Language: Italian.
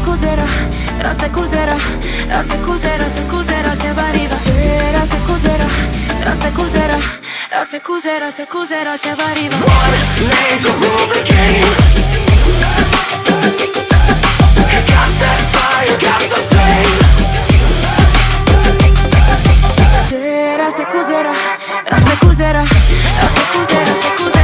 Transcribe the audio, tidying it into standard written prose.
accuserà, si accuserà, si accuserà, si accuserà se arriva. Sera si accuserà, si accuserà, si accuserà, si accuserà se arriva. One name to rule the game. Got that fire, got the flame. Sera si accuserà, si accuserà, si accuserà, si accuserà.